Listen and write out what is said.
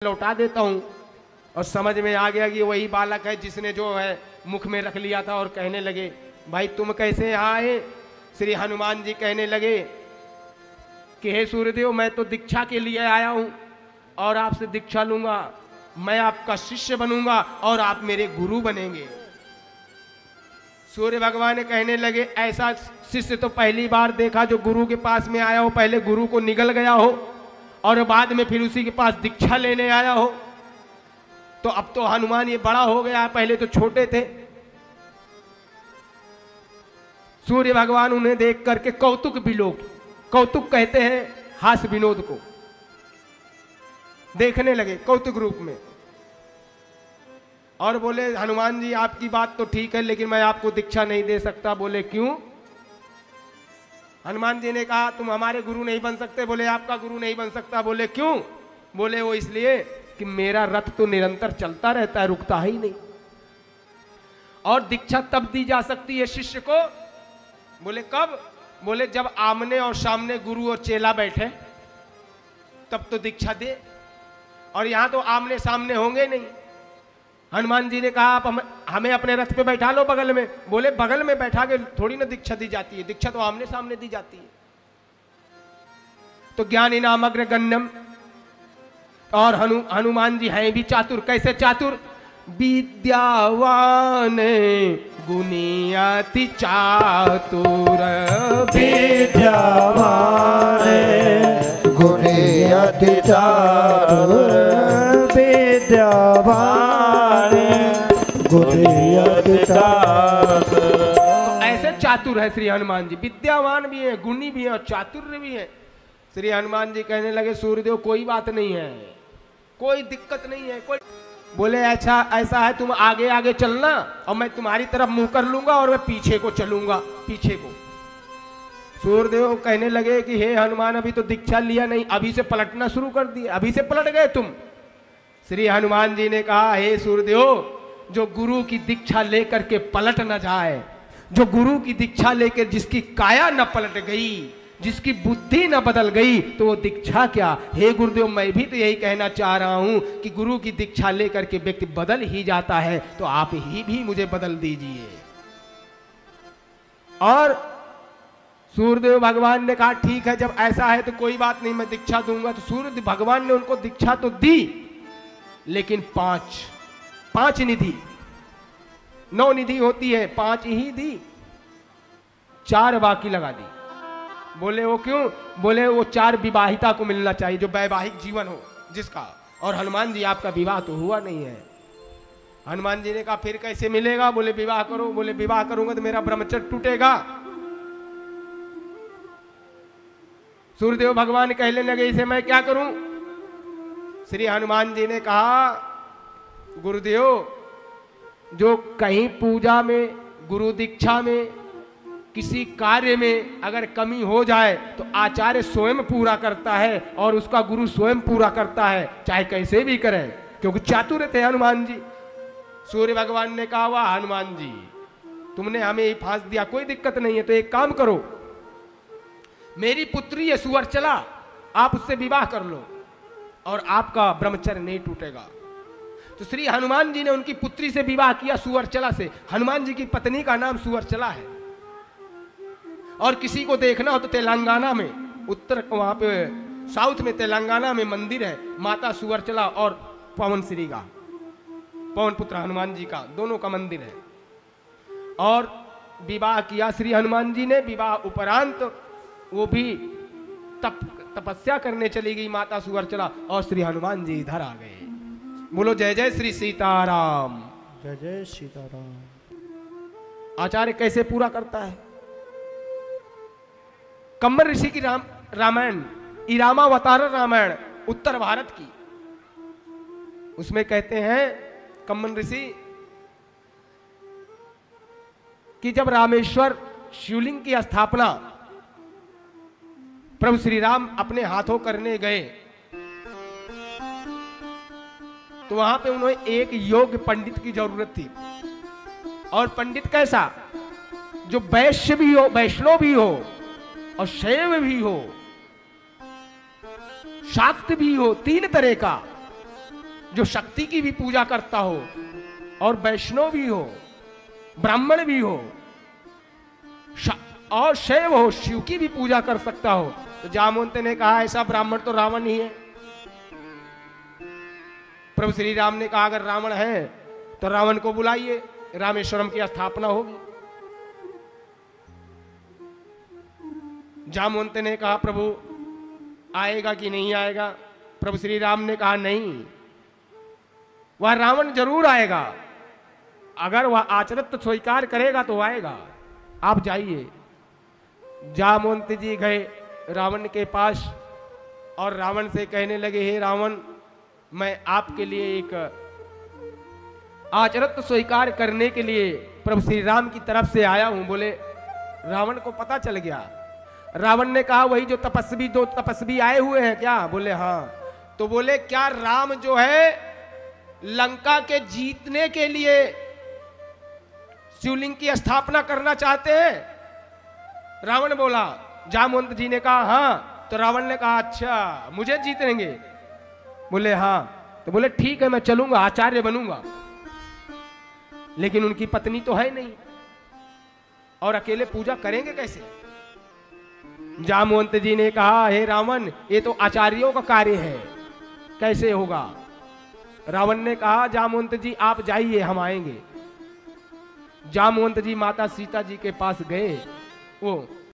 लौटा देता हूँ। और समझ में आ गया कि वही बालक है जिसने जो है मुख में रख लिया था। और कहने लगे, भाई तुम कैसे यहाँ आए? श्री हनुमान जी कहने लगे कि हे सूर्यदेव, मैं तो दीक्षा के लिए आया हूँ और आपसे दीक्षा लूंगा। मैं आपका शिष्य बनूंगा और आप मेरे गुरु बनेंगे। सूर्य भगवान कहने लगे, ऐसा शिष्य तो पहली बार देखा जो गुरु के पास में आया हो, पहले गुरु को निगल गया हो और बाद में फिर उसी के पास दीक्षा लेने आया हो। तो अब तो हनुमान ये बड़ा हो गया, पहले तो छोटे थे। सूर्य भगवान उन्हें देख करके कौतुक विलोक, कौतुक कहते हैं हास्य विनोद को, देखने लगे कौतुक रूप में। और बोले, हनुमान जी आपकी बात तो ठीक है, लेकिन मैं आपको दीक्षा नहीं दे सकता। बोले क्यों? हनुमान जी ने कहा, तुम हमारे गुरु नहीं बन सकते। बोले आपका गुरु नहीं बन सकता। बोले क्यों? बोले वो इसलिए कि मेरा रथ तो निरंतर चलता रहता है, रुकता ही नहीं। और दीक्षा तब दी जा सकती है शिष्य को। बोले कब? बोले जब आमने और सामने गुरु और चेला बैठे तब तो दीक्षा दे, और यहां तो आमने सामने होंगे नहीं। हनुमान जी ने कहा, आप हमें अपने रथ पे बैठा लो बगल में। बोले बगल में बैठा के थोड़ी ना दीक्षा दी जाती है, दीक्षा तो आमने सामने दी जाती है। तो ज्ञानी नाम अग्रगण्यम, और हनुमान जी हैं भी चातुर। कैसे चातुर? विद्यावान गुणी अति चातुर, विद्यावान गुणी अति चातुर, विद्यावान गुणी अति चातुर। तो ऐसे चातुर है श्री हनुमान जी, विद्यावान भी है, गुणी भी है और चातुर्य भी है। श्री हनुमान जी कहने लगे, सूर्यदेव कोई बात नहीं है, कोई दिक्कत नहीं है। कोई बोले अच्छा ऐसा है, तुम आगे आगे चलना और मैं तुम्हारी तरफ मुंह कर लूंगा और मैं पीछे को चलूंगा, पीछे को। सूर्यदेव कहने लगे कि हे हनुमान, अभी तो दीक्षा लिया नहीं, अभी से पलटना शुरू कर दिए, अभी से पलट गए तुम। श्री हनुमान जी ने कहा, हे सूर्यदेव, जो गुरु की दीक्षा लेकर के पलट न जाए, जो गुरु की दीक्षा लेकर जिसकी काया न पलट गई, जिसकी बुद्धि न बदल गई, तो वो दीक्षा क्या? हे गुरुदेव, मैं भी तो यही कहना चाह रहा हूं कि गुरु की दीक्षा लेकर के व्यक्ति बदल ही जाता है, तो आप ही भी मुझे बदल दीजिए। और सूर्यदेव भगवान ने कहा, ठीक है, जब ऐसा है तो कोई बात नहीं, मैं दीक्षा दूंगा। तो सूर्य भगवान ने उनको दीक्षा तो दी, लेकिन पांच निधि, 9 निधि होती है, 5 ही दी, 4 बाकी लगा दी। बोले वो क्यों? बोले वो 4 विवाहिता को मिलना चाहिए, जो वैवाहिक जीवन हो जिसका। और हनुमान जी आपका विवाह तो हुआ नहीं है। हनुमान जी ने कहा, फिर कैसे मिलेगा? बोले विवाह करो। बोले विवाह करूंगा तो मेरा ब्रह्मचर्य टूटेगा। सूर्यदेव भगवान कहने लगे, इसे मैं क्या करूं? श्री हनुमान जी ने कहा, गुरुदेव, जो कहीं पूजा में, गुरु दीक्षा में, किसी कार्य में अगर कमी हो जाए तो आचार्य स्वयं पूरा करता है और उसका गुरु स्वयं पूरा करता है, चाहे कैसे भी करें, क्योंकि चातुर थे हनुमान जी। सूर्य भगवान ने कहा, वाह हनुमान जी, तुमने हमें ही फांस दिया, कोई दिक्कत नहीं है, तो एक काम करो, मेरी पुत्री है सुवर्चला, आप उससे विवाह कर लो और आपका ब्रह्मचर्य नहीं टूटेगा। तो श्री हनुमान जी ने उनकी पुत्री से विवाह किया, सुवर्चला से। हनुमान जी की पत्नी का नाम सुवर्चला है। और किसी को देखना हो तो तेलंगाना में, उत्तर वहां पे साउथ में तेलंगाना में मंदिर है, माता सुवर्चला और पवन श्री का, पवन पुत्र हनुमान जी का, दोनों का मंदिर है। और विवाह किया श्री हनुमान जी ने। विवाह उपरांत वो भी तपस्या करने चली गई माता सुवर्चला, और श्री हनुमान जी इधर आ गए। बोलो जय जय श्री सीताराम। जय जय सीताराम। आचार्य कैसे पूरा करता है? कम्बर ऋषि की रामायण, इरामावतार रामायण, उत्तर भारत की, उसमें कहते हैं कम्बर ऋषि कि जब रामेश्वर शिवलिंग की स्थापना प्रभु श्री राम अपने हाथों करने गए, तो वहां पे उन्हें एक योग्य पंडित की जरूरत थी। और पंडित कैसा? जो वैश्य भी हो, वैष्णव भी हो और शैव भी हो, शाक्त भी हो, 3 तरह का। जो शक्ति की भी पूजा करता हो और वैष्णव भी हो, ब्राह्मण भी हो और शैव हो, शिव की भी पूजा कर सकता हो। तो जामवंत ने कहा ऐसा ब्राह्मण तो रावण ही है। प्रभु श्री राम ने कहा अगर रावण है तो रावण को बुलाइए, रामेश्वरम की स्थापना होगी। जामवंत ने कहा प्रभु आएगा कि नहीं आएगा? प्रभु श्री राम ने कहा नहीं, वह रावण जरूर आएगा, अगर वह आचरित स्वीकार करेगा तो आएगा, आप जाइए। जामवंत जी गए रावण के पास और रावण से कहने लगे हे रावण, मैं आपके लिए एक आचरित स्वीकार करने के लिए प्रभु श्री राम की तरफ से आया हूं। बोले रावण को पता चल गया। रावण ने कहा वही जो तपस्वी, दो तपस्वी आए हुए हैं क्या? बोले हाँ। तो बोले क्या राम जो है लंका के जीतने के लिए शिवलिंग की स्थापना करना चाहते हैं? रावण बोला। जामवंत जी ने कहा हाँ। तो रावण ने कहा अच्छा मुझे जीतेंगे? बोले हाँ। तो बोले ठीक है मैं चलूंगा, आचार्य बनूंगा, लेकिन उनकी पत्नी तो है नहीं और अकेले पूजा करेंगे कैसे? जामवंत जी ने कहा हे रावण, ये तो आचार्यों का कार्य है, कैसे होगा? रावण ने कहा जामवंत जी आप जाइए, हम आएंगे। जामवंत जी माता सीता जी के पास गए, वो